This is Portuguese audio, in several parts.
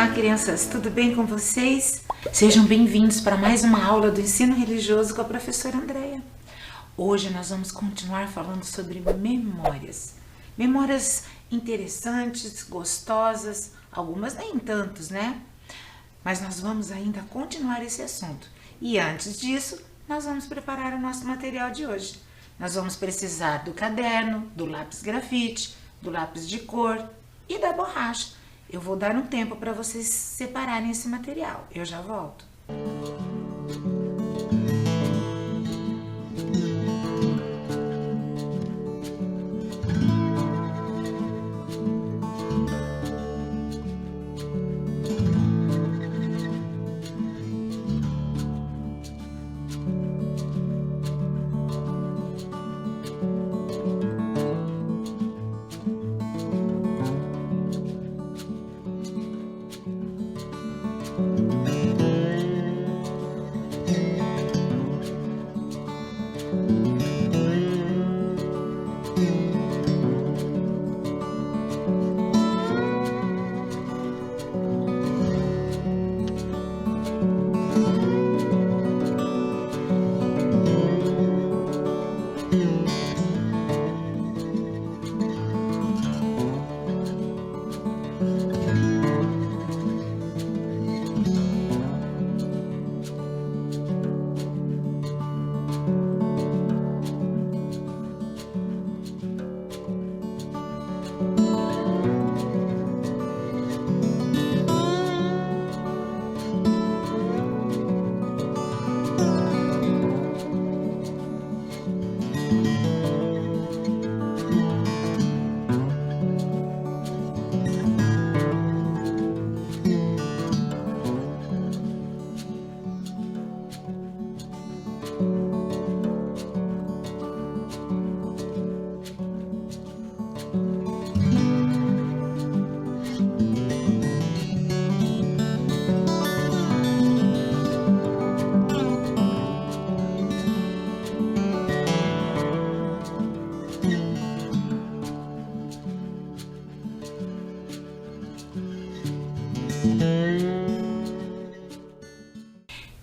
Olá, crianças, tudo bem com vocês? Sejam bem-vindos para mais uma aula do ensino religioso com a professora Andreia. Hoje nós vamos continuar falando sobre memórias. Memórias interessantes, gostosas, algumas nem tantos, né? Mas nós vamos ainda continuar esse assunto. E antes disso, nós vamos preparar o nosso material de hoje. Nós vamos precisar do caderno, do lápis grafite, do lápis de cor e da borracha. Eu vou dar um tempo para vocês separarem esse material. Eu já volto.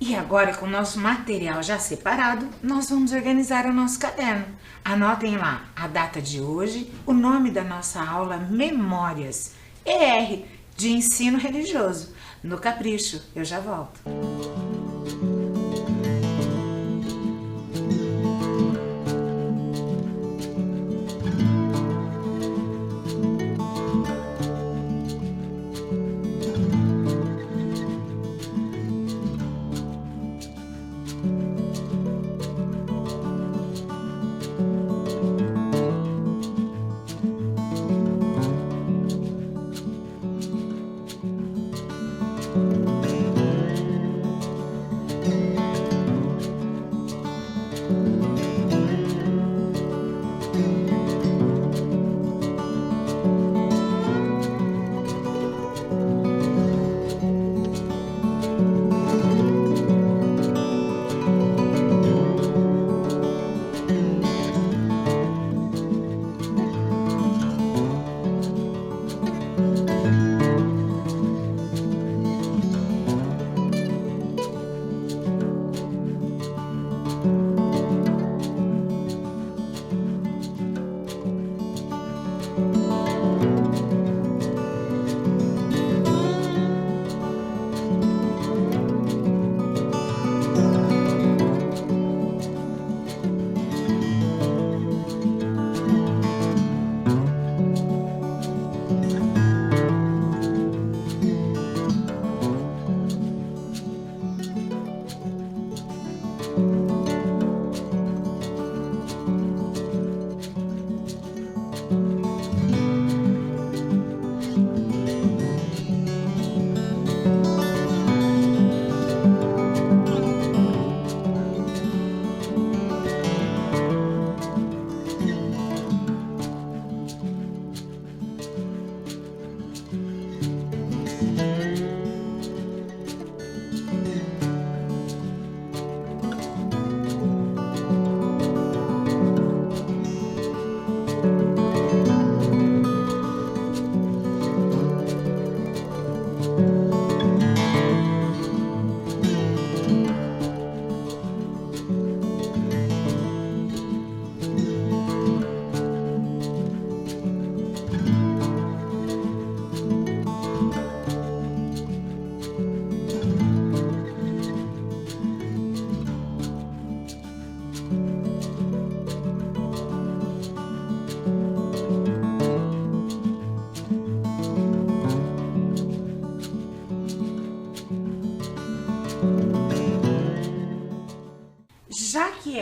E agora, com o nosso material já separado, nós vamos organizar o nosso caderno. Anotem lá a data de hoje, o nome da nossa aula Memórias, ER, de ensino religioso. No Capricho, eu já volto.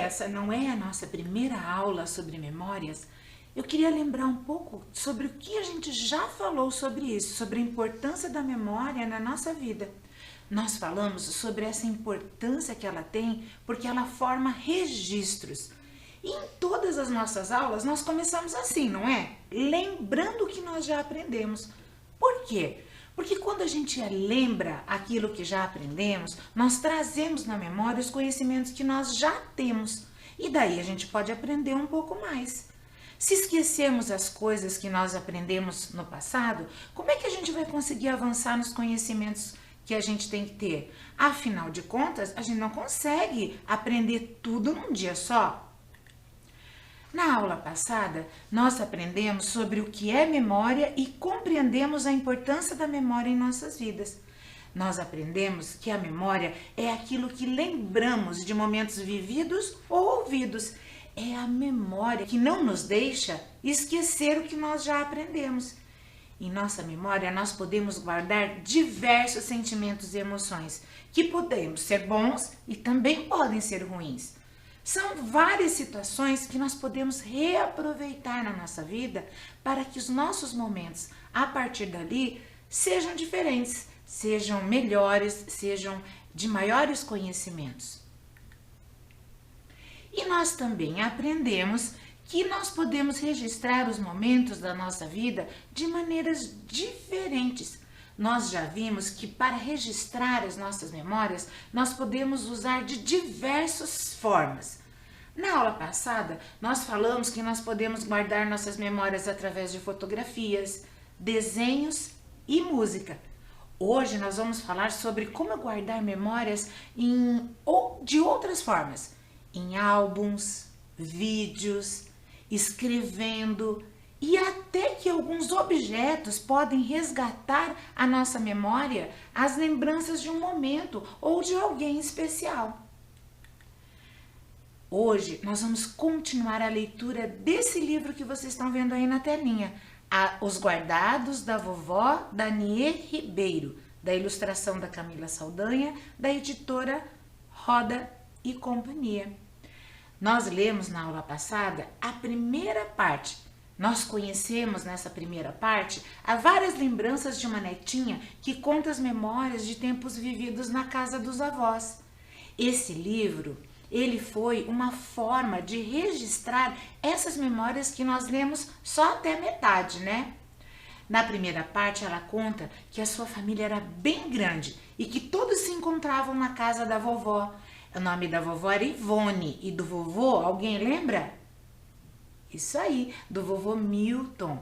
essa não é a nossa primeira aula sobre memórias, eu queria lembrar um pouco sobre o que a gente já falou sobre isso, sobre a importância da memória na nossa vida. Nós falamos sobre essa importância que ela tem porque ela forma registros. E em todas as nossas aulas nós começamos assim, não é? Lembrando o que nós já aprendemos. Por quê? Porque quando a gente lembra aquilo que já aprendemos, nós trazemos na memória os conhecimentos que nós já temos. E daí a gente pode aprender um pouco mais. Se esquecermos as coisas que nós aprendemos no passado, como é que a gente vai conseguir avançar nos conhecimentos que a gente tem que ter? Afinal de contas, a gente não consegue aprender tudo num dia só. Na aula passada, nós aprendemos sobre o que é memória e compreendemos a importância da memória em nossas vidas. Nós aprendemos que a memória é aquilo que lembramos de momentos vividos ou ouvidos. É a memória que não nos deixa esquecer o que nós já aprendemos. Em nossa memória, nós podemos guardar diversos sentimentos e emoções, que podem ser bons e também podem ser ruins. São várias situações que nós podemos reaproveitar na nossa vida para que os nossos momentos, a partir dali, sejam diferentes, sejam melhores, sejam de maiores conhecimentos. E nós também aprendemos que nós podemos registrar os momentos da nossa vida de maneiras diferentes. Nós já vimos que para registrar as nossas memórias, nós podemos usar de diversas formas. Na aula passada, nós falamos que nós podemos guardar nossas memórias através de fotografias, desenhos e música. Hoje nós vamos falar sobre como guardar memórias de outras formas. Em álbuns, vídeos, escrevendo e até que alguns objetos podem resgatar a nossa memória, as lembranças de um momento ou de alguém especial. Hoje nós vamos continuar a leitura desse livro que vocês estão vendo aí na telinha, Os Guardados da Vovó Daniê Ribeiro, da ilustração da Camila Saldanha, da editora Roda e Companhia. Nós lemos na aula passada a primeira parte. Nós conhecemos nessa primeira parte várias lembranças de uma netinha que conta as memórias de tempos vividos na casa dos avós. Esse livro, ele foi uma forma de registrar essas memórias que nós lemos só até metade, né? Na primeira parte, ela conta que a sua família era bem grande e que todos se encontravam na casa da vovó. O nome da vovó era Ivone e do vovô, alguém lembra? Isso aí, do vovô Milton.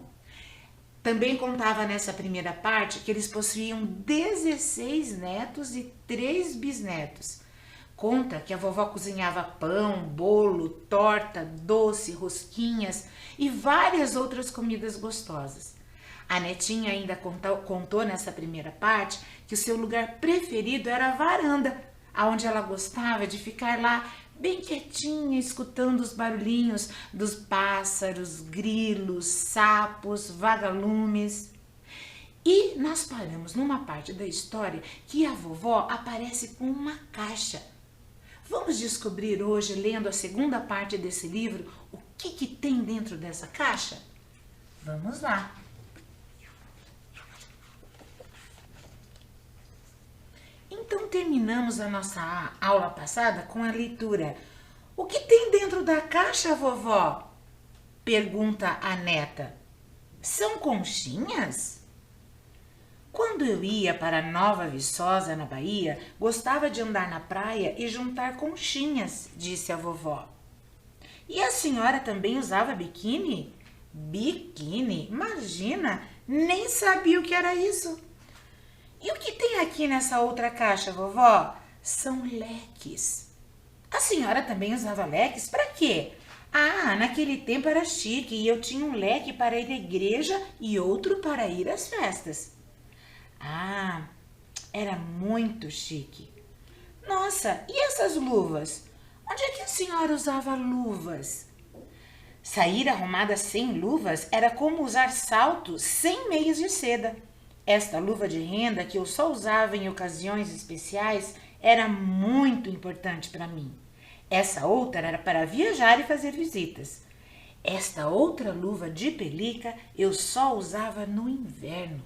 Também contava nessa primeira parte que eles possuíam 16 netos e 3 bisnetos. Conta que a vovó cozinhava pão, bolo, torta, doce, rosquinhas e várias outras comidas gostosas. A netinha ainda contou nessa primeira parte que o seu lugar preferido era a varanda, onde ela gostava de ficar lá bem quietinha, escutando os barulhinhos dos pássaros, grilos, sapos, vagalumes. E nós paramos numa parte da história que a vovó aparece com uma caixa. Vamos descobrir hoje, lendo a segunda parte desse livro, o que tem dentro dessa caixa? Vamos lá! Então terminamos a nossa aula passada com a leitura. O que tem dentro da caixa, vovó? Pergunta a neta. São conchinhas? Quando eu ia para Nova Viçosa, na Bahia, gostava de andar na praia e juntar conchinhas, disse a vovó. E a senhora também usava biquíni? Biquíni? Imagina, nem sabia o que era isso. E o que tem aqui nessa outra caixa, vovó? São leques. A senhora também usava leques? Para quê? Ah, naquele tempo era chique e eu tinha um leque para ir à igreja e outro para ir às festas. Ah, era muito chique. Nossa, e essas luvas? Onde é que a senhora usava luvas? Sair arrumada sem luvas era como usar salto sem meias de seda. Esta luva de renda que eu só usava em ocasiões especiais era muito importante para mim. Essa outra era para viajar e fazer visitas. Esta outra luva de pelica eu só usava no inverno.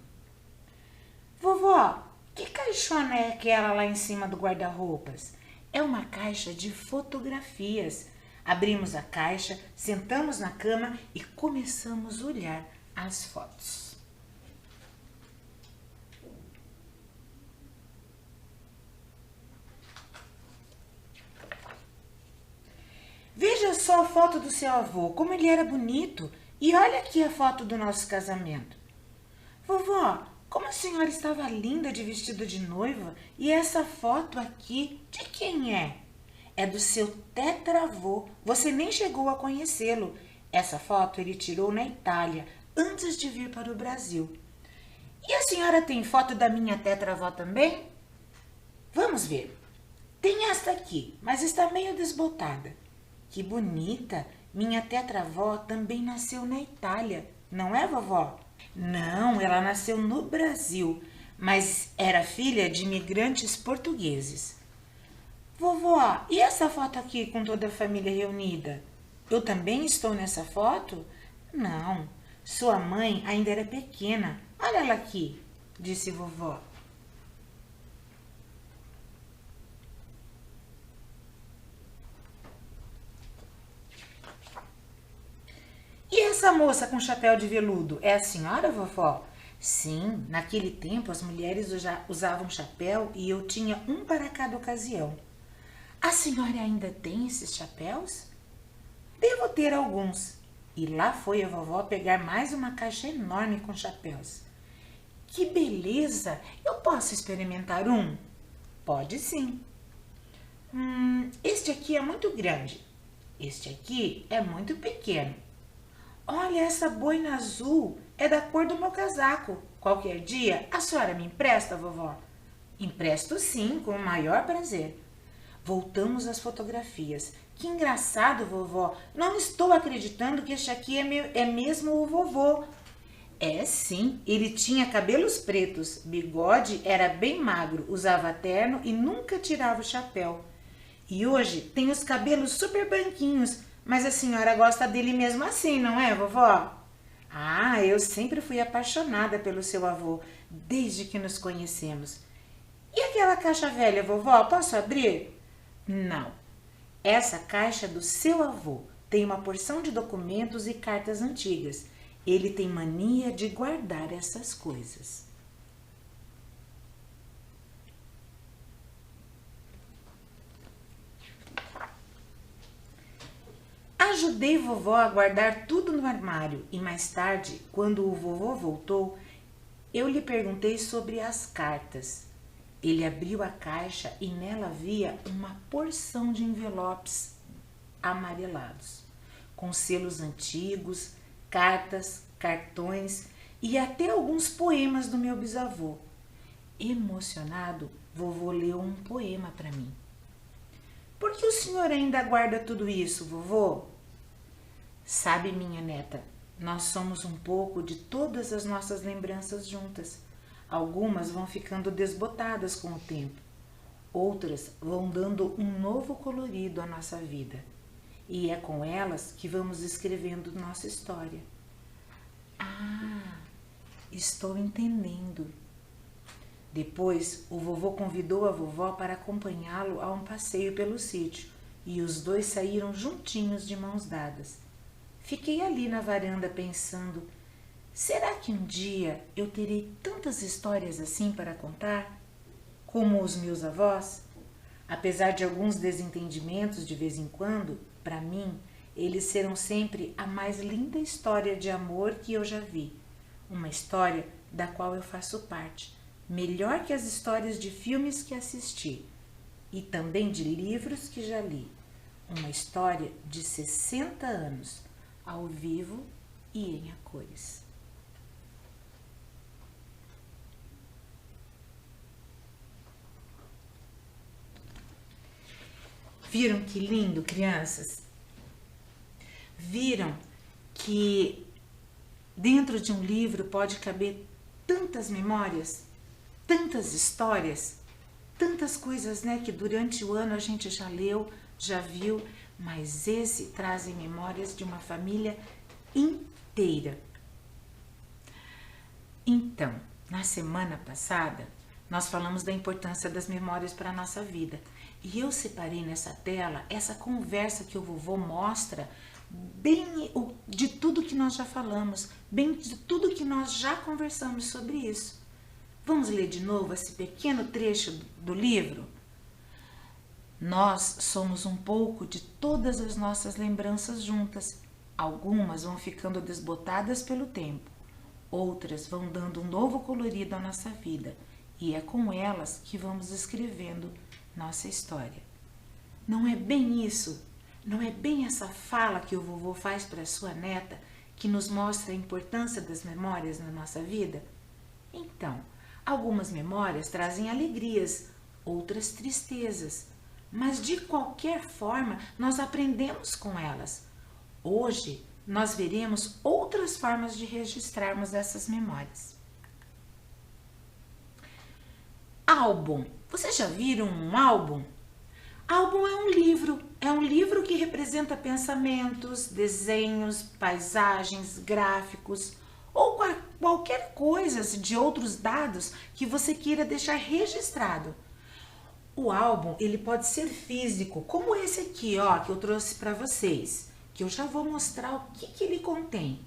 Vovó, que caixona é aquela lá em cima do guarda-roupas? É uma caixa de fotografias. Abrimos a caixa, sentamos na cama e começamos a olhar as fotos. Veja só a foto do seu avô, como ele era bonito. E olha aqui a foto do nosso casamento. Vovó, como a senhora estava linda de vestido de noiva. E essa foto aqui, de quem é? É do seu tetravô. Você nem chegou a conhecê-lo. Essa foto ele tirou na Itália, antes de vir para o Brasil. E a senhora tem foto da minha tetravó também? Vamos ver. Tem esta aqui, mas está meio desbotada. Que bonita! Minha tetravó também nasceu na Itália, não é, vovó? Não, ela nasceu no Brasil, mas era filha de imigrantes portugueses. Vovó, e essa foto aqui com toda a família reunida? Eu também estou nessa foto? Não, sua mãe ainda era pequena. Olha ela aqui, disse vovó. E essa moça com chapéu de veludo, é a senhora, vovó? Sim, naquele tempo as mulheres já usavam chapéu e eu tinha um para cada ocasião. A senhora ainda tem esses chapéus? Devo ter alguns. E lá foi a vovó pegar mais uma caixa enorme com chapéus. Que beleza! Eu posso experimentar um? Pode sim. Este aqui é muito grande. Este aqui é muito pequeno. Olha, essa boina azul é da cor do meu casaco. Qualquer dia a senhora me empresta, vovó? Empresto sim, com o maior prazer. Voltamos às fotografias. Que engraçado, vovó. Não estou acreditando que este aqui é mesmo o vovô. É sim, ele tinha cabelos pretos, bigode, era bem magro, usava terno e nunca tirava o chapéu. E hoje tem os cabelos super branquinhos, mas a senhora gosta dele mesmo assim, não é, vovó? Ah, eu sempre fui apaixonada pelo seu avô, desde que nos conhecemos. E aquela caixa velha, vovó, posso abrir? Não. Essa caixa é do seu avô. Tem uma porção de documentos e cartas antigas. Ele tem mania de guardar essas coisas. Ajudei vovó a guardar tudo no armário e mais tarde, quando o vovô voltou, eu lhe perguntei sobre as cartas. Ele abriu a caixa e nela havia uma porção de envelopes amarelados, com selos antigos, cartas, cartões e até alguns poemas do meu bisavô. Emocionado, vovô leu um poema para mim. Por que o senhor ainda guarda tudo isso, vovô? Sabe, minha neta, nós somos um pouco de todas as nossas lembranças juntas. Algumas vão ficando desbotadas com o tempo. Outras vão dando um novo colorido à nossa vida. E é com elas que vamos escrevendo nossa história. Ah, estou entendendo. Depois, o vovô convidou a vovó para acompanhá-lo a um passeio pelo sítio e os dois saíram juntinhos de mãos dadas. Fiquei ali na varanda pensando, será que um dia eu terei tantas histórias assim para contar? Como os meus avós? Apesar de alguns desentendimentos de vez em quando, para mim, eles serão sempre a mais linda história de amor que eu já vi. Uma história da qual eu faço parte, melhor que as histórias de filmes que assisti e também de livros que já li. Uma história de 60 anos, ao vivo e em a cores. Viram que lindo, crianças? Viram que dentro de um livro pode caber tantas memórias, tantas histórias, tantas coisas, né, que durante o ano a gente já leu, já viu, mas esse traz memórias de uma família inteira. Então, na semana passada, nós falamos da importância das memórias para a nossa vida. E eu separei nessa tela essa conversa que o vovô mostra bem de tudo que nós já falamos, bem de tudo que nós já conversamos sobre isso. Vamos ler de novo esse pequeno trecho do livro? Nós somos um pouco de todas as nossas lembranças juntas. Algumas vão ficando desbotadas pelo tempo, outras vão dando um novo colorido à nossa vida, e é com elas que vamos escrevendo nossa história. Não é bem isso? Não é bem essa fala que o vovô faz para a sua neta que nos mostra a importância das memórias na nossa vida? Então, algumas memórias trazem alegrias, outras tristezas, mas de qualquer forma nós aprendemos com elas. Hoje nós veremos outras formas de registrarmos essas memórias. Álbum. Vocês já viram um álbum? Álbum é um livro que representa pensamentos, desenhos, paisagens, gráficos ou qualquer coisa de outros dados que você queira deixar registrado. O álbum, ele pode ser físico, como esse aqui, ó, que eu trouxe para vocês, que eu já vou mostrar o que ele contém.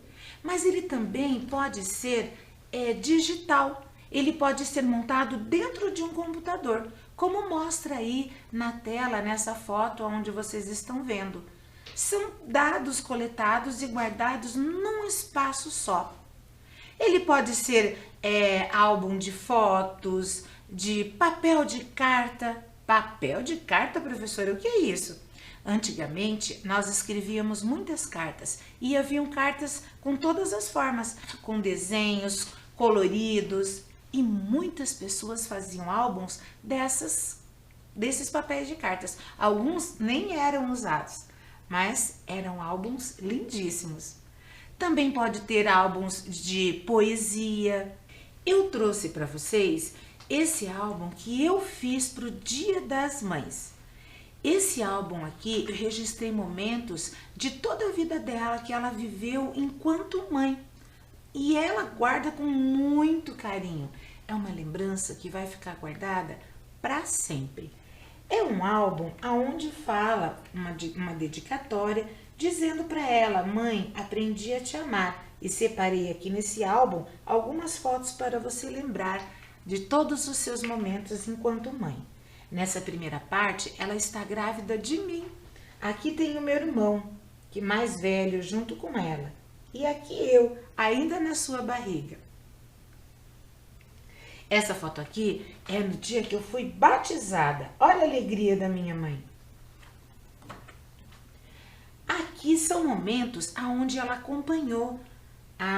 Mas ele também pode ser digital. Ele pode ser montado dentro de um computador, como mostra aí na tela, nessa foto onde vocês estão vendo. São dados coletados e guardados num espaço só. Ele pode ser álbum de fotos, de papel de carta. Papel de carta, professora, o que é isso? Antigamente, nós escrevíamos muitas cartas e haviam cartas com todas as formas, com desenhos, coloridos, e muitas pessoas faziam álbuns desses papéis de cartas. Alguns nem eram usados, mas eram álbuns lindíssimos. Também pode ter álbuns de poesia. Eu trouxe para vocês esse álbum que eu fiz para o Dia das Mães. Esse álbum aqui, eu registrei momentos de toda a vida dela que ela viveu enquanto mãe. E ela guarda com muito carinho. É uma lembrança que vai ficar guardada para sempre. É um álbum onde fala uma dedicatória dizendo para ela: mãe, aprendi a te amar. E separei aqui nesse álbum algumas fotos para você lembrar de todos os seus momentos enquanto mãe. Nessa primeira parte, ela está grávida de mim. Aqui tem o meu irmão, que mais velho, junto com ela. E aqui eu, ainda na sua barriga. Essa foto aqui é no dia que eu fui batizada. Olha a alegria da minha mãe. Aqui são momentos onde ela acompanhou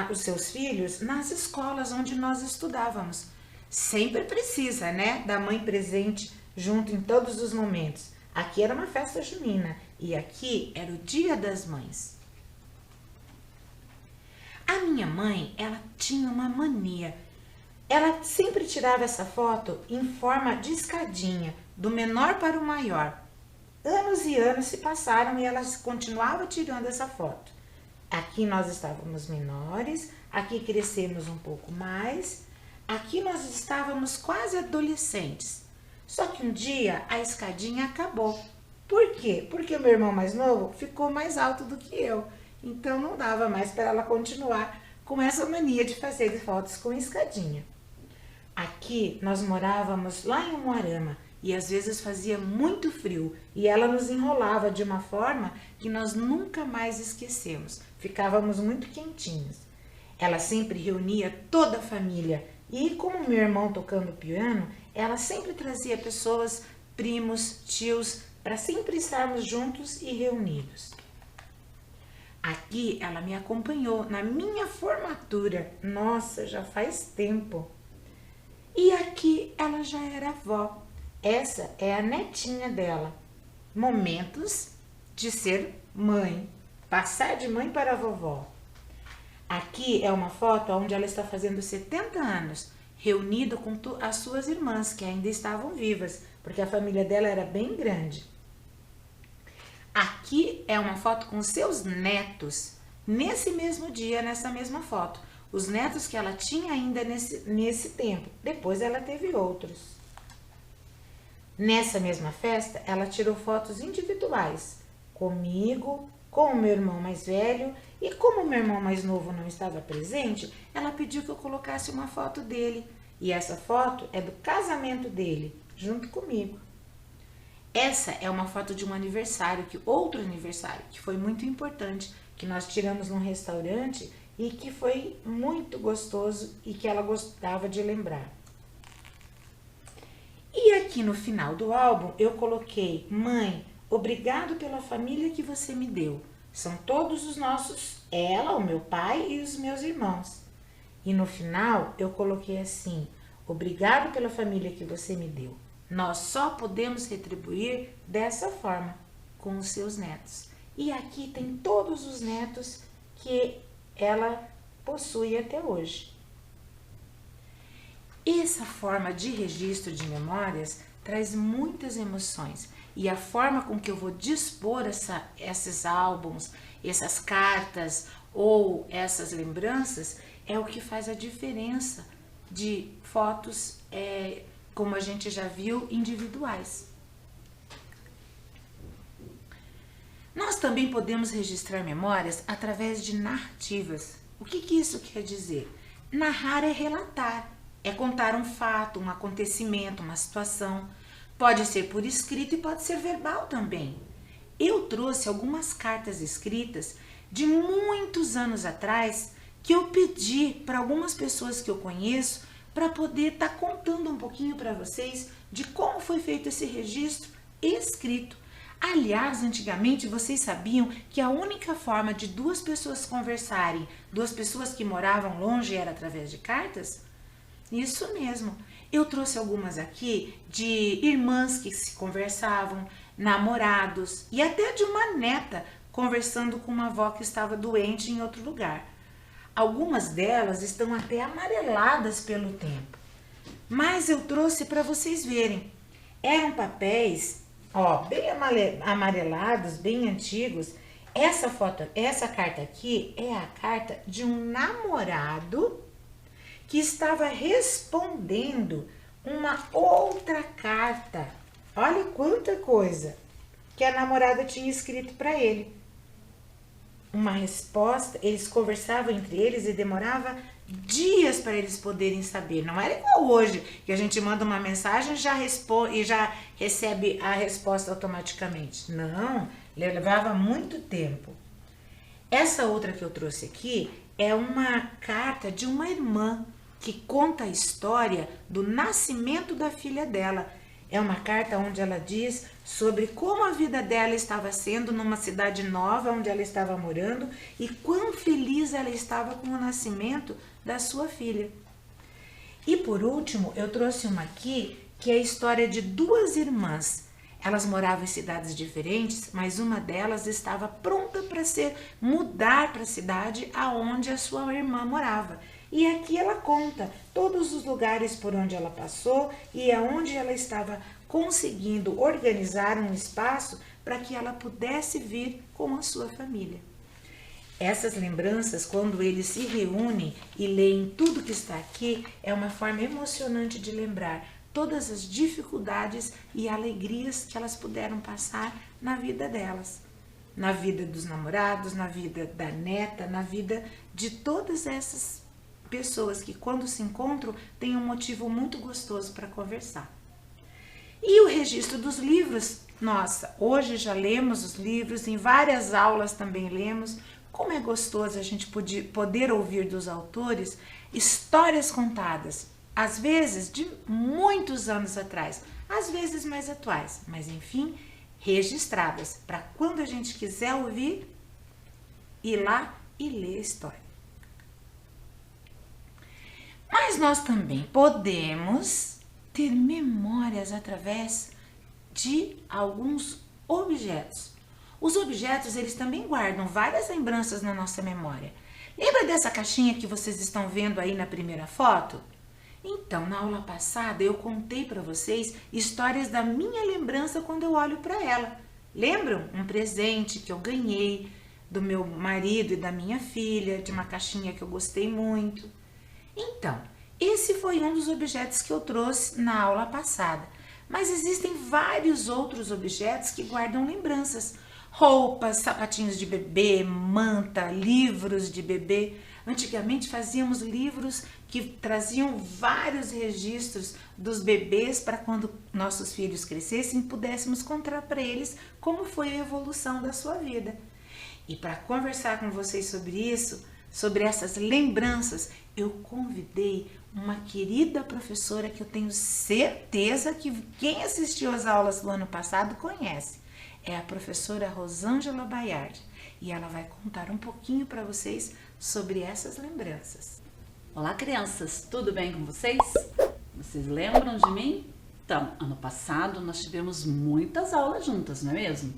os seus filhos nas escolas onde nós estudávamos. Sempre precisa, né, da mãe presente junto em todos os momentos. Aqui era uma festa junina e aqui era o Dia das Mães. A minha mãe, ela tinha uma mania. Ela sempre tirava essa foto em forma de escadinha, do menor para o maior. Anos e anos se passaram e ela continuava tirando essa foto. Aqui nós estávamos menores, aqui crescemos um pouco mais, aqui nós estávamos quase adolescentes. Só que um dia a escadinha acabou. Por quê? Porque o meu irmão mais novo ficou mais alto do que eu. Então não dava mais para ela continuar com essa mania de fazer fotos com escadinha. Aqui nós morávamos lá em Umuarama e às vezes fazia muito frio e ela nos enrolava de uma forma que nós nunca mais esquecemos. Ficávamos muito quentinhos. Ela sempre reunia toda a família e, como meu irmão tocando piano, ela sempre trazia pessoas, primos, tios, para sempre estarmos juntos e reunidos. Aqui ela me acompanhou na minha formatura. Nossa, já faz tempo. E aqui ela já era avó. Essa é a netinha dela. Momentos de ser mãe. Passar de mãe para a vovó. Aqui é uma foto onde ela está fazendo 70 anos, reunido com as suas irmãs, que ainda estavam vivas, porque a família dela era bem grande. Aqui é uma foto com seus netos, nesse mesmo dia, nessa mesma foto. Os netos que ela tinha ainda nesse tempo. Depois ela teve outros. Nessa mesma festa, ela tirou fotos individuais, comigo, com o meu irmão mais velho, e como o meu irmão mais novo não estava presente, ela pediu que eu colocasse uma foto dele. E essa foto é do casamento dele, junto comigo. Essa é uma foto de um aniversário, outro aniversário, que foi muito importante, que nós tiramos num restaurante e que foi muito gostoso e que ela gostava de lembrar. E aqui no final do álbum eu coloquei: mãe, obrigado pela família que você me deu. São todos os nossos, ela, o meu pai e os meus irmãos. E no final eu coloquei assim: obrigado pela família que você me deu. Nós só podemos retribuir dessa forma, com os seus netos. E aqui tem todos os netos que ela possui até hoje. Essa forma de registro de memórias traz muitas emoções. E a forma com que eu vou dispor esses álbuns, essas cartas ou essas lembranças é o que faz a diferença de fotos, como a gente já viu, individuais. Nós também podemos registrar memórias através de narrativas. O que isso quer dizer? Narrar é relatar, é contar um fato, um acontecimento, uma situação. Pode ser por escrito e pode ser verbal também. Eu trouxe algumas cartas escritas de muitos anos atrás que eu pedi para algumas pessoas que eu conheço para poder estar contando um pouquinho para vocês de como foi feito esse registro escrito. Aliás, antigamente vocês sabiam que a única forma de duas pessoas conversarem, duas pessoas que moravam longe, era através de cartas? Isso mesmo. Eu trouxe algumas aqui de irmãs que se conversavam, namorados e até de uma neta conversando com uma avó que estava doente em outro lugar. Algumas delas estão até amareladas pelo tempo. Mas eu trouxe para vocês verem. Eram papéis, bem amarelados, bem antigos. Essa carta aqui é a carta de um namorado que estava respondendo uma outra carta. Olha quanta coisa que a namorada tinha escrito para ele. Uma resposta, eles conversavam entre eles e demorava dias para eles poderem saber. Não era igual hoje, que a gente manda uma mensagem e já recebe a resposta automaticamente. Não, levava muito tempo. Essa outra que eu trouxe aqui é uma carta de uma irmã que conta a história do nascimento da filha dela. É uma carta onde ela diz sobre como a vida dela estava sendo numa cidade nova onde ela estava morando e quão feliz ela estava com o nascimento da sua filha. E por último, eu trouxe uma aqui que é a história de duas irmãs. Elas moravam em cidades diferentes, mas uma delas estava pronta para mudar para a cidade aonde a sua irmã morava. E aqui ela conta todos os lugares por onde ela passou e aonde ela estava conseguindo organizar um espaço para que ela pudesse vir com a sua família. Essas lembranças, quando eles se reúnem e leem tudo que está aqui, é uma forma emocionante de lembrar todas as dificuldades e alegrias que elas puderam passar na vida delas. Na vida dos namorados, na vida da neta, na vida de todas essas pessoas que quando se encontram têm um motivo muito gostoso para conversar. E o registro dos livros, nossa, hoje já lemos os livros, em várias aulas também lemos. Como é gostoso a gente poder ouvir dos autores histórias contadas, às vezes de muitos anos atrás, às vezes mais atuais, mas enfim, registradas, para quando a gente quiser ouvir, ir lá e ler a história. Mas nós também podemos ter memórias através de alguns objetos. Os objetos, eles também guardam várias lembranças na nossa memória. Lembra dessa caixinha que vocês estão vendo aí na primeira foto? Então, na aula passada, eu contei para vocês histórias da minha lembrança quando eu olho para ela. Lembram? Um presente que eu ganhei do meu marido e da minha filha, de uma caixinha que eu gostei muito. Então, esse foi um dos objetos que eu trouxe na aula passada. Mas existem vários outros objetos que guardam lembranças. Roupas, sapatinhos de bebê, manta, livros de bebê. Antigamente fazíamos livros que traziam vários registros dos bebês para quando nossos filhos crescessem pudéssemos contar para eles como foi a evolução da sua vida. E para conversar com vocês sobre isso, sobre essas lembranças, eu convidei uma querida professora que eu tenho certeza que quem assistiu às aulas do ano passado conhece. É a professora Rosângela Baiardi e ela vai contar um pouquinho para vocês sobre essas lembranças. Olá, crianças, tudo bem com vocês? Vocês lembram de mim? Então, ano passado nós tivemos muitas aulas juntas, não é mesmo?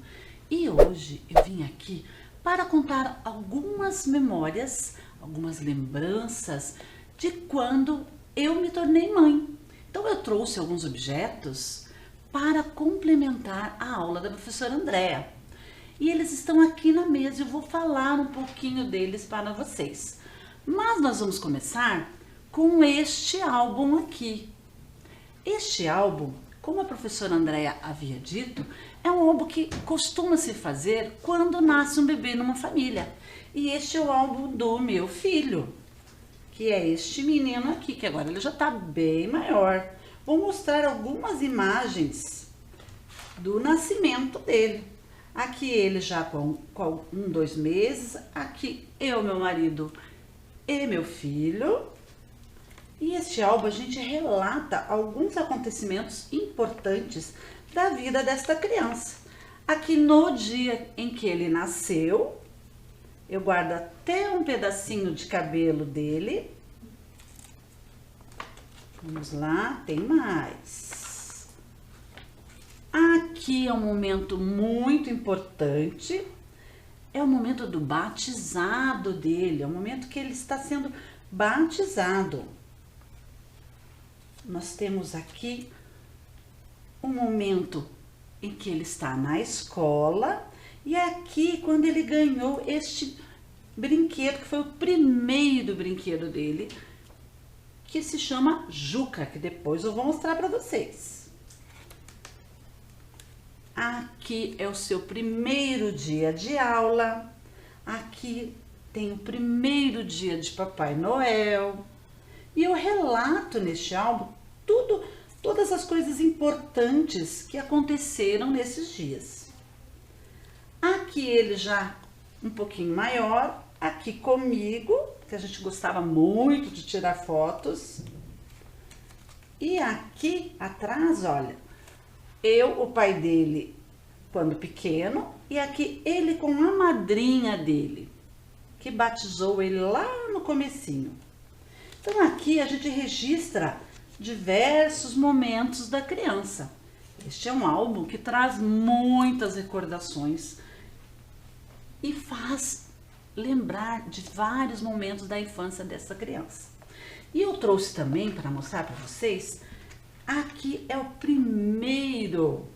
E hoje eu vim aqui para contar algumas memórias, algumas lembranças de quando eu me tornei mãe. Então eu trouxe alguns objetos para complementar a aula da professora Andréa. E eles estão aqui na mesa e eu vou falar um pouquinho deles para vocês. Mas nós vamos começar com este álbum aqui. Este álbum, como a professora Andréa havia dito, é um álbum que costuma se fazer quando nasce um bebê numa família. E este é o álbum do meu filho, que é este menino aqui, que agora ele já está bem maior. Vou mostrar algumas imagens do nascimento dele. Aqui ele já com 2 meses, aqui eu, meu marido e meu filho. E este álbum a gente relata alguns acontecimentos importantes da vida desta criança. Aqui no dia em que ele nasceu, eu guardo até um pedacinho de cabelo dele. Vamos lá, tem mais. Aqui é um momento muito importante. É o momento do batizado dele, é o momento que ele está sendo batizado. Nós temos aqui um momento em que ele está na escola e aqui quando ele ganhou este brinquedo, que foi o primeiro brinquedo dele, que se chama Juca, que depois eu vou mostrar para vocês. Aqui é o seu primeiro dia de aula, aqui tem o primeiro dia de Papai Noel. E eu relato neste álbum todas as coisas importantes que aconteceram nesses dias. Aqui ele já um pouquinho maior, aqui comigo, que a gente gostava muito de tirar fotos. E aqui atrás, olha, eu, o pai dele, quando pequeno, e aqui ele com a madrinha dele, que batizou ele lá no comecinho. Então aqui a gente registra diversos momentos da criança. Este é um álbum que traz muitas recordações e faz lembrar de vários momentos da infância dessa criança. E eu trouxe também para mostrar para vocês, aqui é o primeiro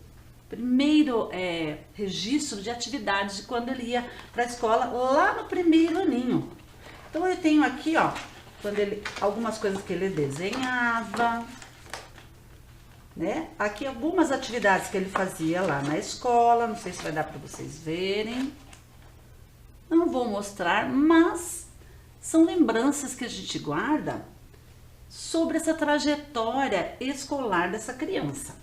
registro de atividades de quando ele ia para a escola lá no primeiro aninho. Então eu tenho aqui, ó, algumas coisas que ele desenhava, né? Aqui algumas atividades que ele fazia lá na escola, não sei se vai dar para vocês verem. Não vou mostrar, mas são lembranças que a gente guarda sobre essa trajetória escolar dessa criança.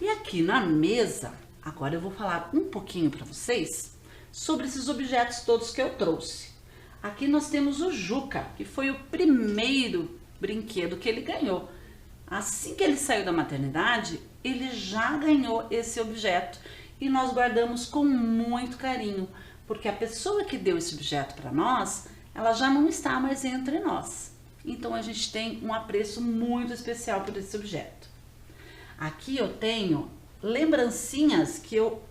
E aqui na mesa, agora eu vou falar um pouquinho para vocês sobre esses objetos todos que eu trouxe. Aqui nós temos o Juca, que foi o primeiro brinquedo que ele ganhou. Assim que ele saiu da maternidade, ele já ganhou esse objeto e nós guardamos com muito carinho, porque a pessoa que deu esse objeto para nós, ela já não está mais entre nós. Então a gente tem um apreço muito especial por esse objeto. Aqui eu tenho lembrancinhas que eu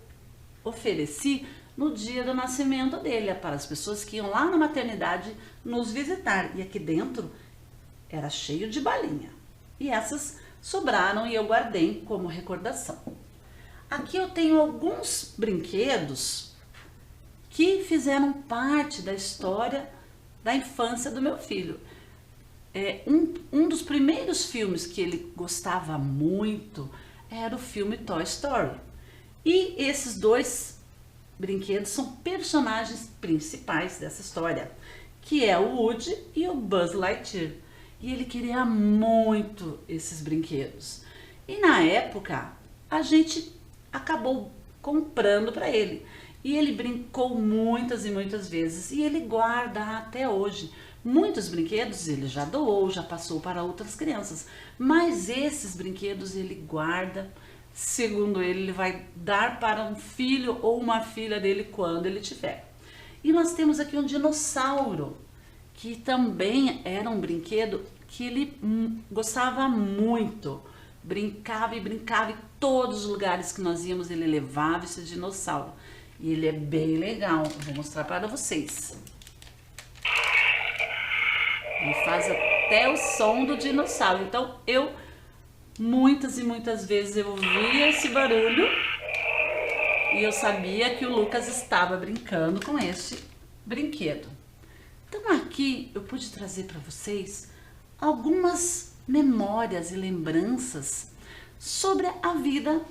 ofereci no dia do nascimento dele, para as pessoas que iam lá na maternidade nos visitar. E aqui dentro era cheio de balinha. E essas sobraram e eu guardei como recordação. aqui eu tenho alguns brinquedos que fizeram parte da história da infância do meu filho. Um dos primeiros filmes que ele gostava muito era o filme Toy Story. E esses dois brinquedos são personagens principais dessa história, que é o Woody e o Buzz Lightyear. E ele queria muito esses brinquedos. E na época, a gente acabou comprando para ele. E ele brincou muitas e muitas vezes. E ele guarda até hoje. Muitos brinquedos ele já doou, já passou para outras crianças. Mas esses brinquedos ele guarda. Segundo ele vai dar para um filho ou uma filha dele quando ele tiver. E nós temos aqui um dinossauro, que também era um brinquedo que ele gostava muito. Brincava e brincava em todos os lugares que nós íamos, ele levava esse dinossauro. E ele é bem legal, eu vou mostrar para vocês. Ele faz até o som do dinossauro. Então muitas e muitas vezes eu ouvia esse barulho e eu sabia que o Lucas estava brincando com este brinquedo. Então aqui eu pude trazer para vocês algumas memórias e lembranças sobre a vida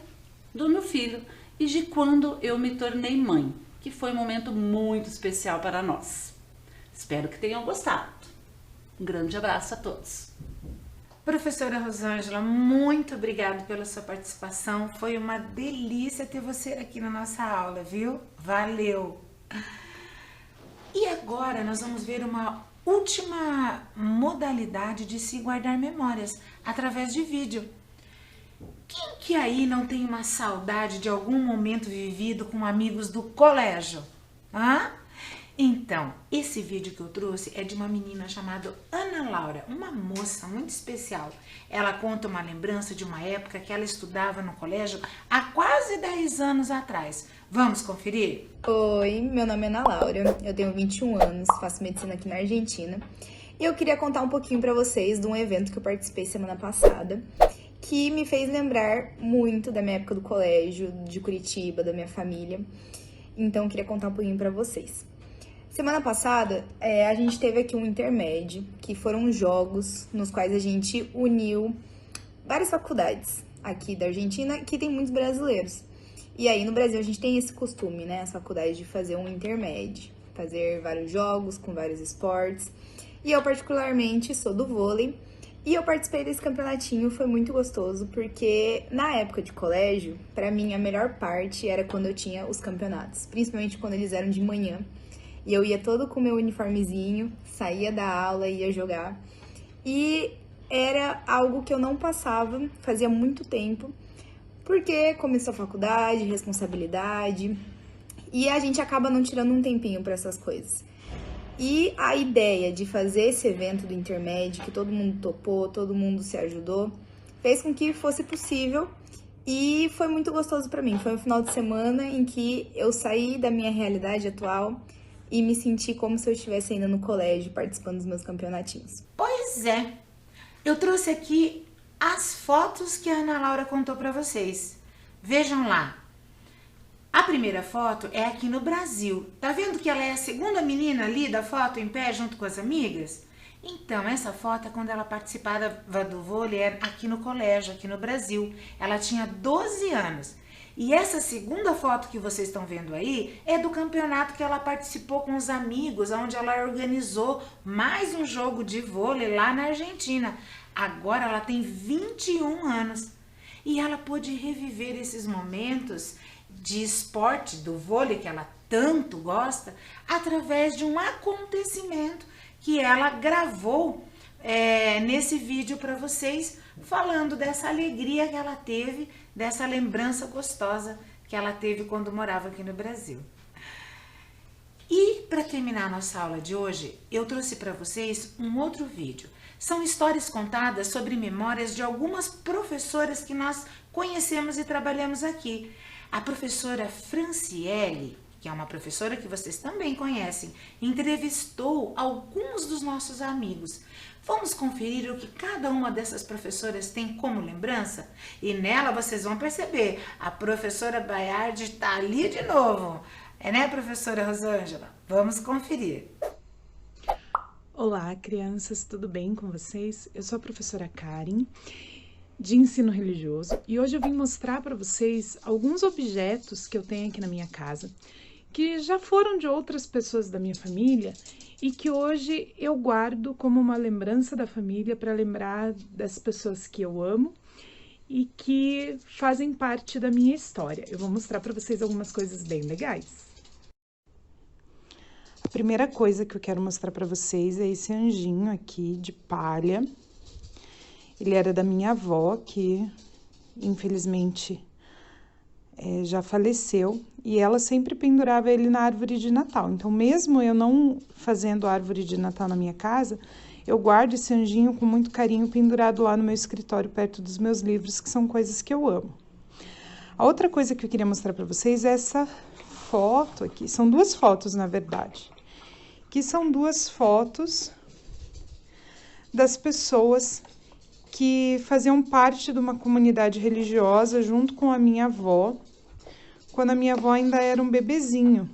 do meu filho e de quando eu me tornei mãe, que foi um momento muito especial para nós. Espero que tenham gostado. Um grande abraço a todos. Professora Rosângela, muito obrigada pela sua participação. Foi uma delícia ter você aqui na nossa aula, viu? Valeu! E agora nós vamos ver uma última modalidade de se guardar memórias, através de vídeo. Quem que aí não tem uma saudade de algum momento vivido com amigos do colégio? Hã? Então, esse vídeo que eu trouxe é de uma menina chamada Ana Laura, uma moça muito especial. Ela conta uma lembrança de uma época que ela estudava no colégio há quase 10 anos atrás. Vamos conferir? Oi, meu nome é Ana Laura, eu tenho 21 anos, faço medicina aqui na Argentina. E eu queria contar um pouquinho pra vocês de um evento que eu participei semana passada, que me fez lembrar muito da minha época do colégio, de Curitiba, da minha família. Então, eu queria contar um pouquinho pra vocês. Semana passada, a gente teve aqui um intermédio, que foram jogos nos quais a gente uniu várias faculdades aqui da Argentina, que tem muitos brasileiros. E aí no Brasil a gente tem esse costume, né, as faculdades, de fazer um intermédio, fazer vários jogos com vários esportes. E eu particularmente sou do vôlei, e eu participei desse campeonatinho, foi muito gostoso, porque na época de colégio, pra mim a melhor parte era quando eu tinha os campeonatos, principalmente quando eles eram de manhã. E eu ia todo com meu uniformezinho, saía da aula, ia jogar. E era algo que eu não passava, fazia muito tempo, porque começou a faculdade, responsabilidade, e a gente acaba não tirando um tempinho para essas coisas. E a ideia de fazer esse evento do intermédio, que todo mundo topou, todo mundo se ajudou, fez com que fosse possível e foi muito gostoso para mim. Foi um final de semana em que eu saí da minha realidade atual e me senti como se eu estivesse ainda no colégio, participando dos meus campeonatinhos. Pois é, eu trouxe aqui as fotos que a Ana Laura contou para vocês. Vejam lá. A primeira foto é aqui no Brasil. Tá vendo que ela é a segunda menina ali da foto em pé junto com as amigas? Então, essa foto é quando ela participava do vôlei aqui no colégio, aqui no Brasil. Ela tinha 12 anos. E essa segunda foto que vocês estão vendo aí é do campeonato que ela participou com os amigos, onde ela organizou mais um jogo de vôlei lá na Argentina. Agora ela tem 21 anos e ela pôde reviver esses momentos de esporte, do vôlei que ela tanto gosta, através de um acontecimento que ela gravou nesse vídeo para vocês, falando dessa alegria que ela teve, dessa lembrança gostosa que ela teve quando morava aqui no Brasil. E para terminar a nossa aula de hoje, eu trouxe para vocês um outro vídeo. São histórias contadas sobre memórias de algumas professoras que nós conhecemos e trabalhamos aqui. A professora Franciele, que é uma professora que vocês também conhecem, entrevistou alguns dos nossos amigos. Vamos conferir o que cada uma dessas professoras tem como lembrança? E nela vocês vão perceber, a professora Baiardi está ali de novo. É, né, professora Rosângela? Vamos conferir. Olá, crianças, tudo bem com vocês? Eu sou a professora Karen, de ensino religioso, e hoje eu vim mostrar para vocês alguns objetos que eu tenho aqui na minha casa, que já foram de outras pessoas da minha família e que hoje eu guardo como uma lembrança da família para lembrar das pessoas que eu amo e que fazem parte da minha história. Eu vou mostrar para vocês algumas coisas bem legais. A primeira coisa que eu quero mostrar para vocês é esse anjinho aqui de palha. Ele era da minha avó, que infelizmente já faleceu, e ela sempre pendurava ele na árvore de Natal. Então, mesmo eu não fazendo árvore de Natal na minha casa, eu guardo esse anjinho com muito carinho pendurado lá no meu escritório, perto dos meus livros, que são coisas que eu amo. A outra coisa que eu queria mostrar para vocês é essa foto aqui. São duas fotos, na verdade, que são duas fotos das pessoas que faziam parte de uma comunidade religiosa junto com a minha avó, quando a minha avó ainda era um bebezinho.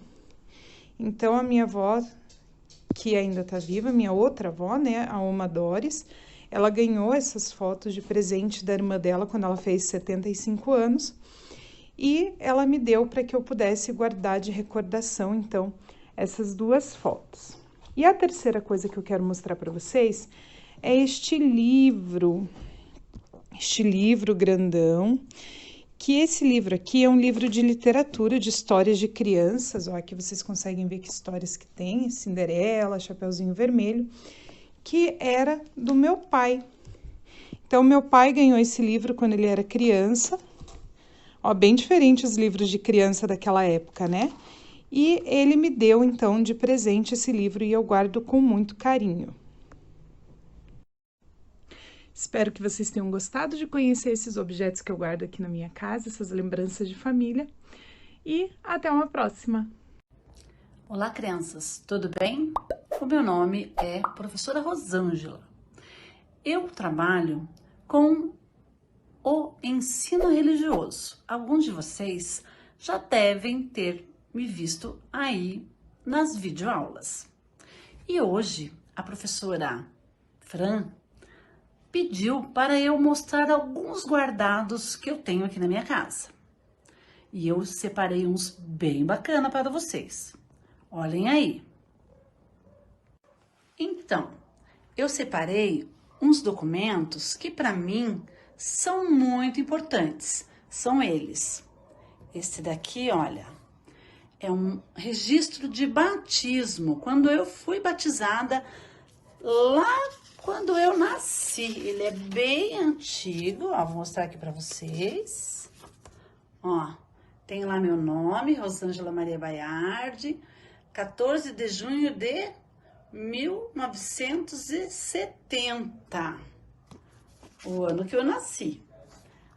Então, a minha avó, que ainda está viva, minha outra avó, né, a Oma Doris, ela ganhou essas fotos de presente da irmã dela quando ela fez 75 anos, e ela me deu para que eu pudesse guardar de recordação, então, essas duas fotos. E a terceira coisa que eu quero mostrar para vocês é este livro grandão, que esse livro aqui é um livro de literatura, de histórias de crianças, ó, aqui vocês conseguem ver que histórias que tem, Cinderela, Chapeuzinho Vermelho, que era do meu pai. Então, meu pai ganhou esse livro quando ele era criança, ó, bem diferente os livros de criança daquela época, né? E ele me deu, então, de presente esse livro e eu guardo com muito carinho. Espero que vocês tenham gostado de conhecer esses objetos que eu guardo aqui na minha casa, essas lembranças de família. E até uma próxima! Olá, crianças, tudo bem? O meu nome é professora Rosângela. Eu trabalho com o ensino religioso. Alguns de vocês já devem ter me visto aí nas videoaulas. E hoje a professora Fran pediu para eu mostrar alguns guardados que eu tenho aqui na minha casa. E eu separei uns bem bacana para vocês. Olhem aí. Então, eu separei uns documentos que para mim são muito importantes. São eles. Esse daqui, olha, é um registro de batismo, quando eu fui batizada lá quando eu nasci. Ele é bem antigo, ó, vou mostrar aqui para vocês. Ó, tem lá meu nome, Rosângela Maria Baiardi, 14 de junho de 1970, o ano que eu nasci.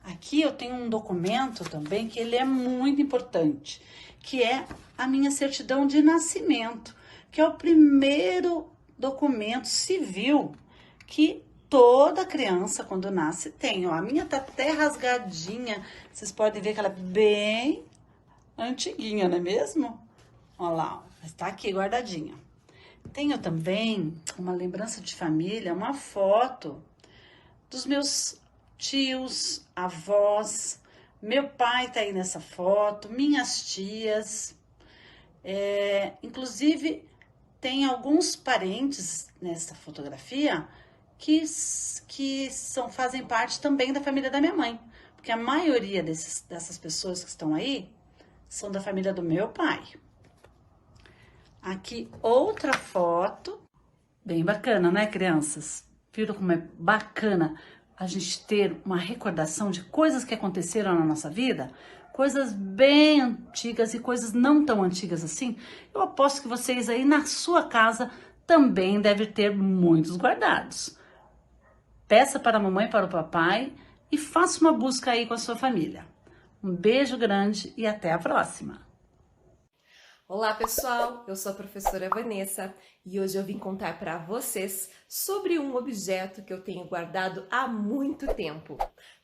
Aqui eu tenho um documento também que ele é muito importante, que é a minha certidão de nascimento, que é o primeiro documento civil que toda criança quando nasce tem. Ó, a minha tá até rasgadinha, vocês podem ver que ela é bem antiguinha, não é mesmo? Ó lá, mas tá aqui guardadinha. Tenho também uma lembrança de família, uma foto dos meus tios, avós, meu pai tá aí nessa foto, minhas tias, inclusive tem alguns parentes nessa fotografia que fazem parte também da família da minha mãe, porque a maioria dessas pessoas que estão aí são da família do meu pai. Aqui outra foto, bem bacana, né, crianças? Viram como é bacana a gente ter uma recordação de coisas que aconteceram na nossa vida? Coisas bem antigas e coisas não tão antigas assim. Eu aposto que vocês aí na sua casa também devem ter muitos guardados. Peça para a mamãe e para o papai e faça uma busca aí com a sua família. Um beijo grande e até a próxima! Olá pessoal, eu sou a professora Vanessa e hoje eu vim contar para vocês sobre um objeto que eu tenho guardado há muito tempo.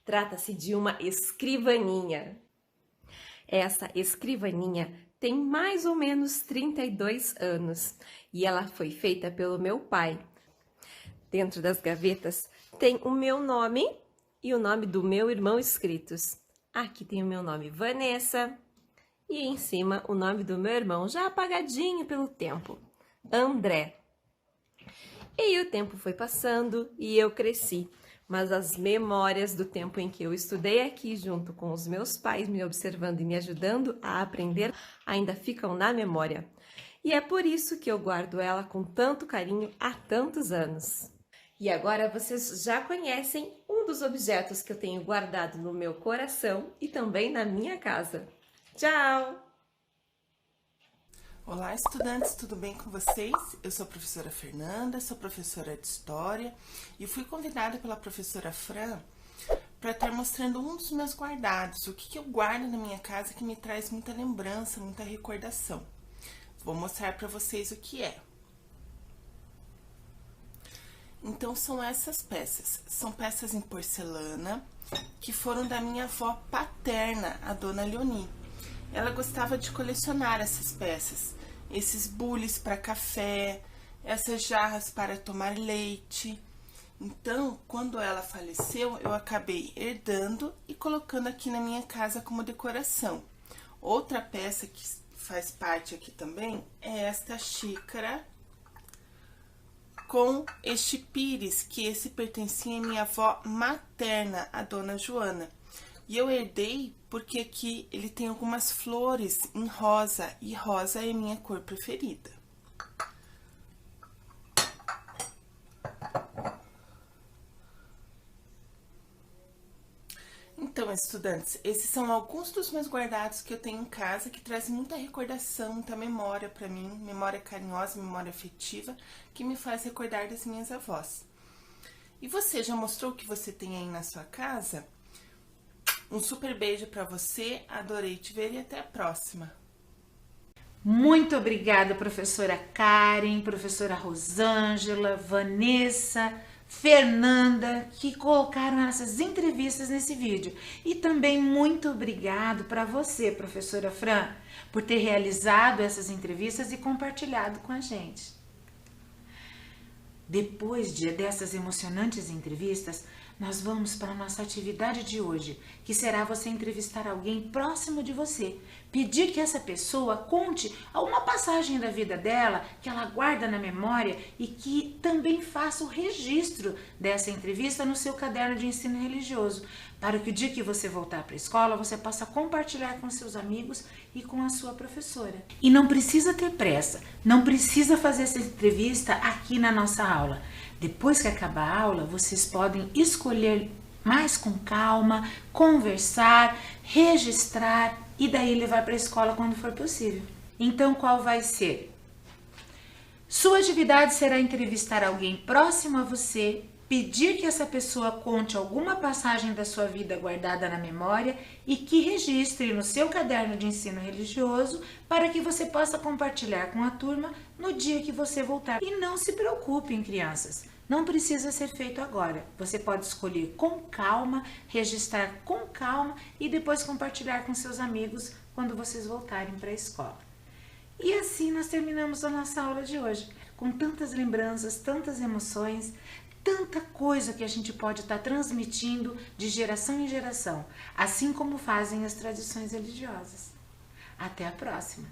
Trata-se de uma escrivaninha. Essa escrivaninha tem mais ou menos 32 anos e ela foi feita pelo meu pai. Dentro das gavetas tem o meu nome e o nome do meu irmão escritos. Aqui tem o meu nome, Vanessa. E em cima o nome do meu irmão, já apagadinho pelo tempo, André. E o tempo foi passando e eu cresci, mas as memórias do tempo em que eu estudei aqui junto com os meus pais, me observando e me ajudando a aprender, ainda ficam na memória. E é por isso que eu guardo ela com tanto carinho há tantos anos. E agora vocês já conhecem um dos objetos que eu tenho guardado no meu coração e também na minha casa. Tchau! Olá, estudantes, tudo bem com vocês? Eu sou a professora Fernanda, sou professora de História e fui convidada pela professora Fran para estar mostrando um dos meus guardados, o que eu guardo na minha casa que me traz muita lembrança, muita recordação. Vou mostrar para vocês o que é. Então, são essas peças. São peças em porcelana que foram da minha avó paterna, a dona Leoni. Ela gostava de colecionar essas peças, esses bules para café, essas jarras para tomar leite. Então, quando ela faleceu, eu acabei herdando e colocando aqui na minha casa como decoração. Outra peça que faz parte aqui também é esta xícara com este pires, que esse pertencia à minha avó materna, a dona Joana. E eu herdei porque aqui ele tem algumas flores em rosa, e rosa é minha cor preferida. Então, estudantes, esses são alguns dos meus guardados que eu tenho em casa, que trazem muita recordação, muita memória para mim, memória carinhosa, memória afetiva, que me faz recordar das minhas avós. E você já mostrou o que você tem aí na sua casa? Um super beijo para você, adorei te ver e até a próxima. Muito obrigada, professora Karen, professora Rosângela, Vanessa, Fernanda, que colocaram essas entrevistas nesse vídeo. E também muito obrigado para você, professora Fran, por ter realizado essas entrevistas e compartilhado com a gente. Depois dessas emocionantes entrevistas, nós vamos para a nossa atividade de hoje, que será você entrevistar alguém próximo de você. Pedir que essa pessoa conte alguma passagem da vida dela, que ela guarda na memória e que também faça o registro dessa entrevista no seu caderno de ensino religioso, para que o dia que você voltar para a escola, você possa compartilhar com seus amigos e com a sua professora. E não precisa ter pressa, não precisa fazer essa entrevista aqui na nossa aula. Depois que acabar a aula, vocês podem escolher mais com calma, conversar, registrar e daí levar para a escola quando for possível. Então, qual vai ser? Sua atividade será entrevistar alguém próximo a você, pedir que essa pessoa conte alguma passagem da sua vida guardada na memória e que registre no seu caderno de ensino religioso para que você possa compartilhar com a turma no dia que você voltar. E não se preocupem, crianças, não precisa ser feito agora. Você pode escolher com calma, registrar com calma e depois compartilhar com seus amigos quando vocês voltarem para a escola. E assim nós terminamos a nossa aula de hoje, com tantas lembranças, tantas emoções, tanta coisa que a gente pode estar transmitindo de geração em geração, assim como fazem as tradições religiosas. Até a próxima!